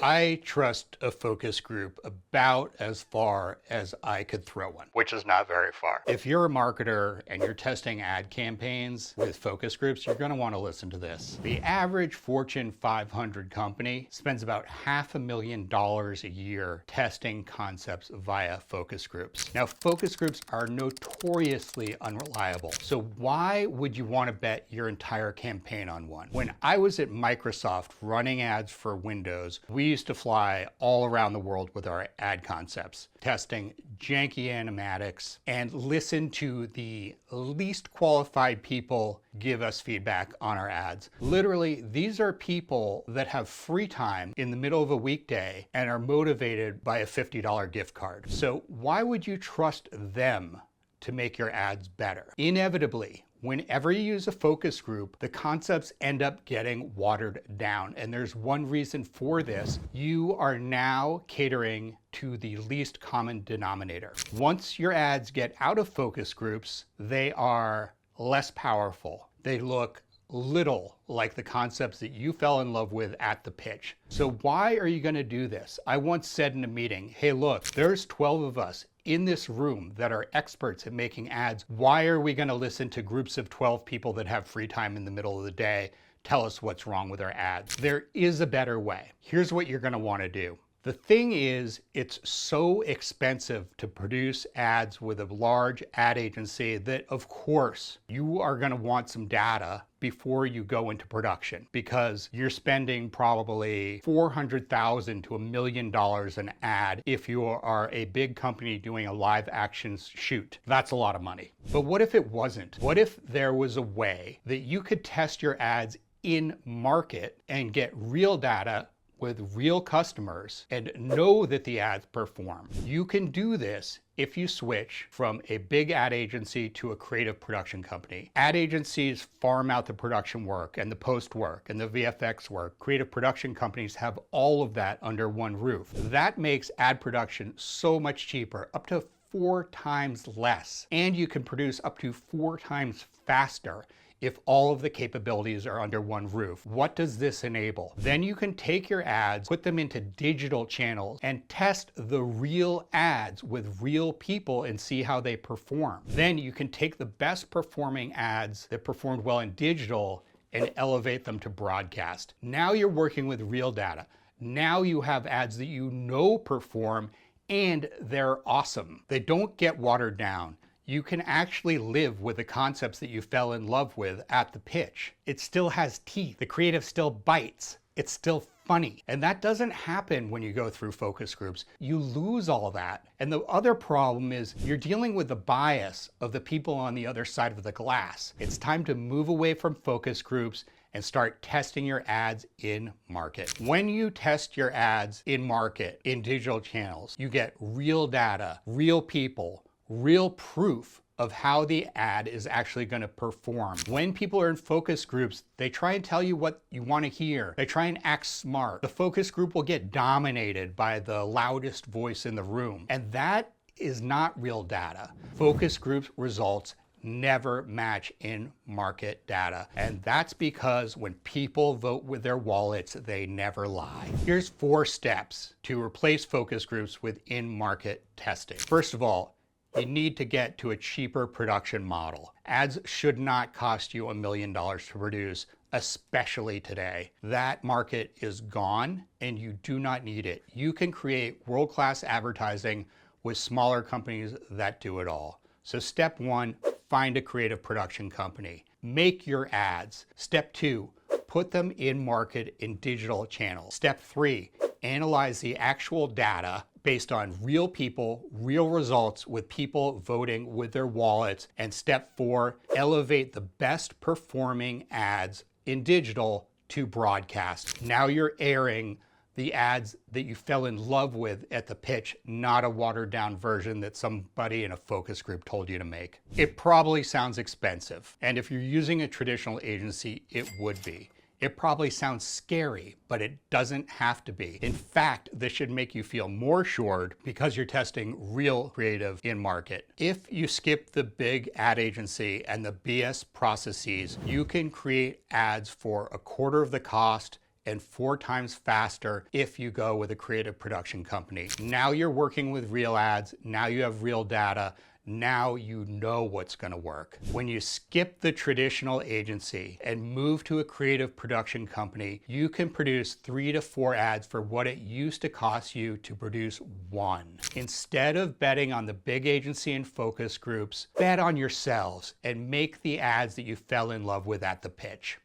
I trust a focus group about as far as I could throw one, which is not very far. If you're a marketer and you're testing ad campaigns with focus groups, you're going to want to listen to this. The average Fortune 500 company spends about $500,000 a year testing concepts via focus groups. Now, focus groups are notoriously unreliable. So why would you want to bet your entire campaign on one? When I was at Microsoft running ads for Windows, we used to fly all around the world with our ad concepts, testing janky animatics, and listen to the least qualified people give us feedback on our ads. Literally, these are people that have free time in the middle of a weekday and are motivated by a $50 gift card. So why would you trust them to make your ads better? Inevitably, whenever you use a focus group, the concepts end up getting watered down. And there's one reason for this. You are now catering to the least common denominator. Once your ads get out of focus groups, they are less powerful. They look little like the concepts that you fell in love with at the pitch. So why are you going to do this? I once said in a meeting, hey, look, there's 12 of us in this room that are experts at making ads. Why are we going to listen to groups of 12 people that have free time in the middle of the day tell us what's wrong with our ads? There is a better way. Here's what you're going to want to do. The thing is, it's so expensive to produce ads with a large ad agency that, of course, you are going to want some data before you go into production, because you're spending probably $400,000 to $1 million an ad if you are a big company doing a live action shoot. That's a lot of money. But what if it wasn't? What if there was a way that you could test your ads in market and get real data with real customers and know that the ads perform? You can do this if you switch from a big ad agency to a creative production company. Ad agencies farm out the production work and the post work and the VFX work. Creative production companies have all of that under one roof. That makes ad production so much cheaper, up to 4 times less. And you can produce up to 4 times faster if all of the capabilities are under one roof. What does this enable? Then you can take your ads, put them into digital channels, and test the real ads with real people and see how they perform. Then you can take the best performing ads that performed well in digital and elevate them to broadcast. Now you're working with real data. Now you have ads that you know perform and they're awesome. They don't get watered down. You can actually live with the concepts that you fell in love with at the pitch. It still has teeth. The creative still bites. It's still funny. And that doesn't happen when you go through focus groups. You lose all that. And the other problem is you're dealing with the bias of the people on the other side of the glass. It's time to move away from focus groups and start testing your ads in market. When you test your ads in market, in digital channels, you get real data, real people, real proof of how the ad is actually going to perform. When people are in focus groups, they try and tell you what you want to hear. They try and act smart. The focus group will get dominated by the loudest voice in the room. And that is not real data. Focus groups results never match in market data. And that's because when people vote with their wallets, they never lie. Here's 4 steps to replace focus groups with in-market testing. First of all, you need to get to a cheaper production model. Ads should not cost you $1 million to produce, especially today. That market is gone and you do not need it. You can create world-class advertising with smaller companies that do it all. So step 1, find a creative production company. Make your ads. Step 2, put them in market in digital channels. Step 3, analyze the actual data based on real people, real results with people voting with their wallets. And step 4, elevate the best performing ads in digital to broadcast. Now you're airing the ads that you fell in love with at the pitch, not a watered down version that somebody in a focus group told you to make. It probably sounds expensive. And if you're using a traditional agency, it would be. It probably sounds scary, but it doesn't have to be. In fact, this should make you feel more assured because you're testing real creative in market. If you skip the big ad agency and the BS processes, you can create ads for a quarter of the cost and 4 times faster if you go with a creative production company. Now you're working with real ads, now you have real data, now you know what's going to work. When you skip the traditional agency and move to a creative production company, you can produce 3 to 4 ads for what it used to cost you to produce 1. Instead of betting on the big agency and focus groups, bet on yourselves and make the ads that you fell in love with at the pitch.